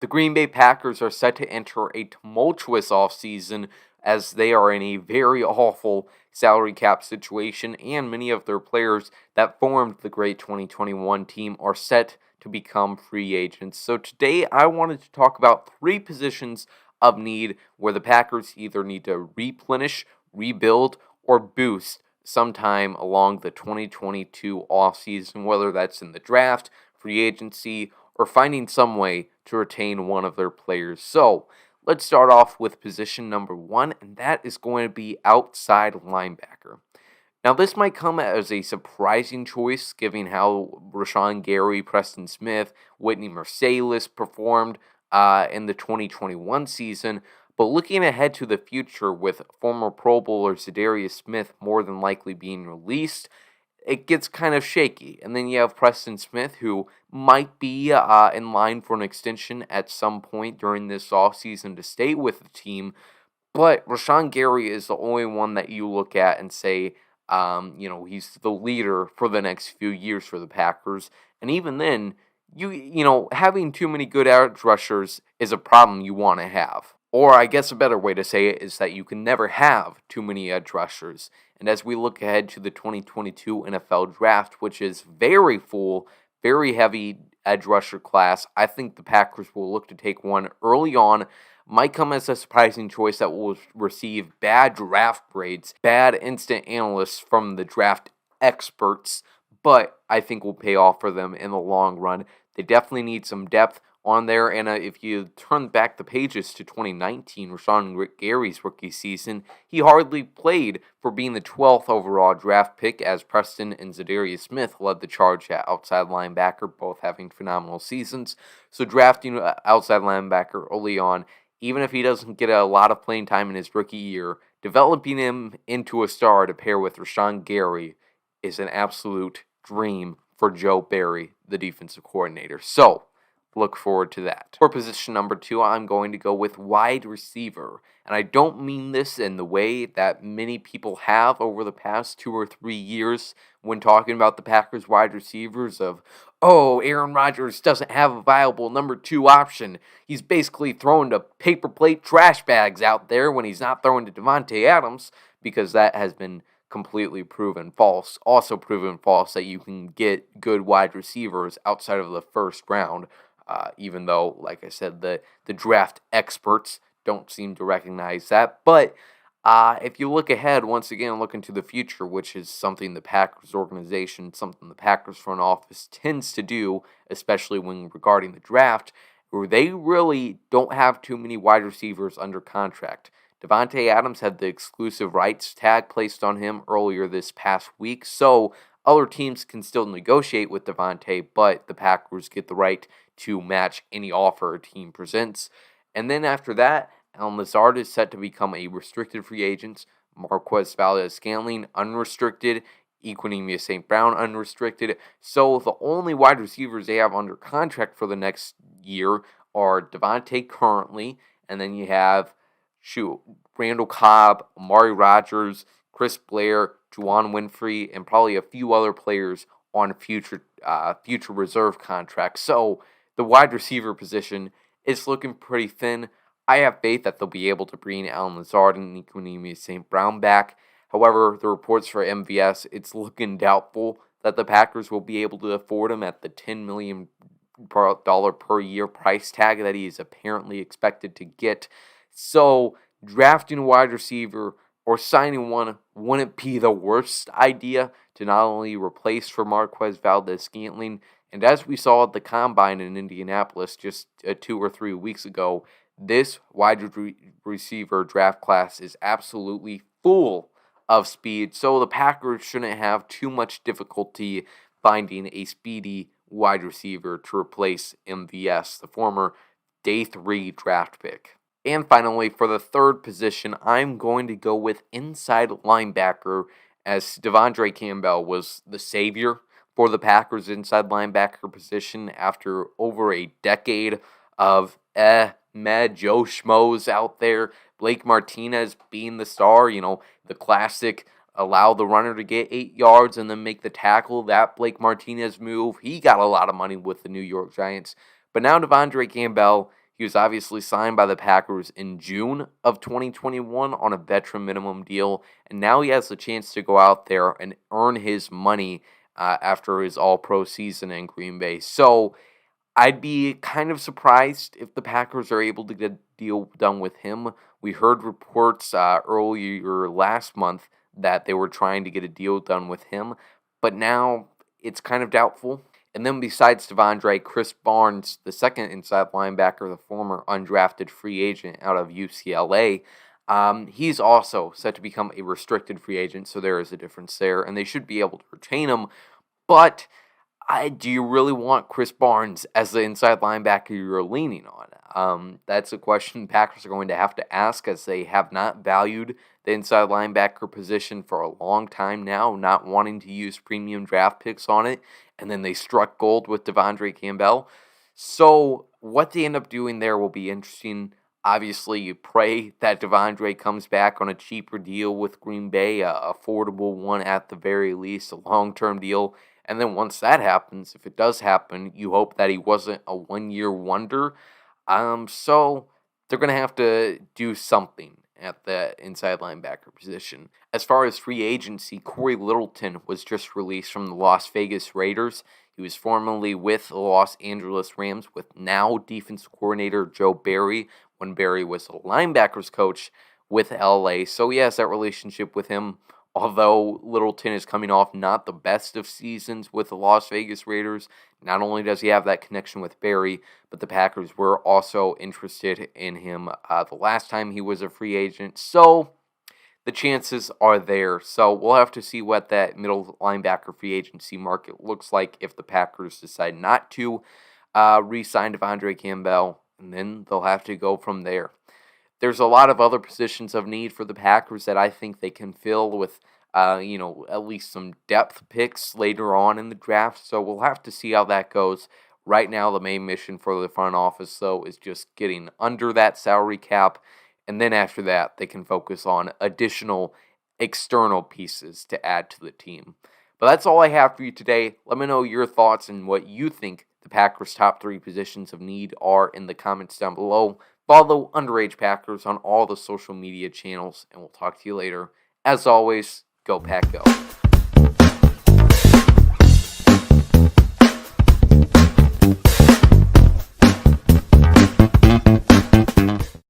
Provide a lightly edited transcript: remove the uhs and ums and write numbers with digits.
The Green Bay Packers are set to enter a tumultuous offseason as they are in a very awful salary cap situation, and many of their players that formed the great 2021 team are set to become free agents. So today I wanted to talk about three positions of need where the Packers either need to replenish, rebuild, or boost sometime along the 2022 offseason, whether that's in the draft, free agency, or finding some way to retain one of their players. So let's start off with position number one, and that is going to be outside linebacker. Now, this might come as a surprising choice, given how Rashawn Gary, Preston Smith, Whitney Mercilus performed in the 2021 season. But looking ahead to the future, with former Pro Bowler Zadarius Smith more than likely being released, it gets kind of shaky. And then you have Preston Smith, who might be in line for an extension at some point during this offseason to stay with the team. But Rashawn Gary is the only one that you look at and say, he's the leader for the next few years for the Packers. And even then, having too many good edge rushers is a problem you want to have. Or I guess a better way to say it is that you can never have too many edge rushers. And as we look ahead to the 2022 NFL Draft, which is very full, very heavy edge rusher class, I think the Packers will look to take one early on. Might come as a surprising choice that will receive bad draft grades, bad instant analysts from the draft experts, but I think will pay off for them in the long run. They definitely need some depth on there, and if you turn back the pages to 2019, Rashawn Gary's rookie season, he hardly played for being the 12th overall draft pick, as Preston and Zadarius Smith led the charge at outside linebacker, both having phenomenal seasons. So drafting outside linebacker early on, even if he doesn't get a lot of playing time in his rookie year, developing him into a star to pair with Rashawn Gary is an absolute dream for Joe Barry, the defensive coordinator. So, look forward to that. For position number two, I'm going to go with wide receiver. And I don't mean this in the way that many people have over the past 2 or 3 years when talking about the Packers wide receivers of, oh, Aaron Rodgers doesn't have a viable number two option. He's basically throwing to paper plate trash bags out there when he's not throwing to Davante Adams, because that has been completely proven false. Also proven false that you can get good wide receivers outside of the first round. Even though, like I said, the draft experts don't seem to recognize that. But if you look ahead, once again, look into the future, which is something the Packers organization, something the Packers front office tends to do, especially when regarding the draft, where they really don't have too many wide receivers under contract. Davante Adams had the exclusive rights tag placed on him earlier this past week, so other teams can still negotiate with Davante, but the Packers get the right to match any offer a team presents. And then after that, Allen Lazard is set to become a restricted free agent. Marquez Valdes-Scantling, unrestricted. Equanimeous St. Brown, unrestricted. So the only wide receivers they have under contract for the next year are Davante currently, and then you have, Randall Cobb, Amari Rodgers, Chris Blair, Juwan Winfrey, and probably a few other players on future reserve contracts. So the wide receiver position is looking pretty thin. I have faith that they'll be able to bring Allen Lazard and Equanimeous St. Brown back. However, the reports for MVS, it's looking doubtful that the Packers will be able to afford him at the $10 million per year price tag that he is apparently expected to get. So drafting a wide receiver or signing one wouldn't be the worst idea to not only replace for Marquez Valdes-Scantling, and as we saw at the Combine in Indianapolis just 2 or 3 weeks ago, this wide receiver draft class is absolutely full of speed, so the Packers shouldn't have too much difficulty finding a speedy wide receiver to replace MVS, the former day 3 draft pick. And finally, for the third position, I'm going to go with inside linebacker, as Devondre Campbell was the savior for the Packers' inside linebacker position after over a decade of Joe Schmoes out there. Blake Martinez being the star, the classic allow the runner to get 8 yards and then make the tackle. That Blake Martinez move, he got a lot of money with the New York Giants. But now Devondre Campbell, He was obviously signed by the Packers in June of 2021 on a veteran minimum deal, and now he has the chance to go out there and earn his money after his All-Pro season in Green Bay. So I'd be kind of surprised if the Packers are able to get a deal done with him. We heard reports earlier last month that they were trying to get a deal done with him, but now it's kind of doubtful. And then besides Devondre, Chris Barnes, the second inside linebacker, the former undrafted free agent out of UCLA, he's also set to become a restricted free agent, so there is a difference there, and they should be able to retain him. But do you really want Chris Barnes as the inside linebacker you're leaning on? That's a question Packers are going to have to ask, as they have not valued the inside linebacker position for a long time now, not wanting to use premium draft picks on it, and then they struck gold with Devondre Campbell. So what they end up doing there will be interesting. Obviously, you pray that Devondre comes back on a cheaper deal with Green Bay, a affordable one at the very least, a long-term deal. And then once that happens, if it does happen, you hope that he wasn't a one-year wonder. So they're going to have to do something at the inside linebacker position. As far as free agency, Corey Littleton was just released from the Las Vegas Raiders. He was formerly with the Los Angeles Rams with now defensive coordinator Joe Barry, when Barry was a linebackers coach with LA. So he has that relationship with him. Although Littleton is coming off not the best of seasons with the Las Vegas Raiders, not only does he have that connection with Barry, but the Packers were also interested in him the last time he was a free agent. So the chances are there. So we'll have to see what that middle linebacker free agency market looks like if the Packers decide not to re-sign Devondre Campbell, and then they'll have to go from there. There's a lot of other positions of need for the Packers that I think they can fill with, at least some depth picks later on in the draft. So we'll have to see how that goes. Right now, the main mission for the front office, though, is just getting under that salary cap. And then after that, they can focus on additional external pieces to add to the team. But that's all I have for you today. Let me know your thoughts and what you think the Packers' top 3 positions of need are in the comments down below. Follow Underage Packers on all the social media channels, and we'll talk to you later. As always, go Pack Go.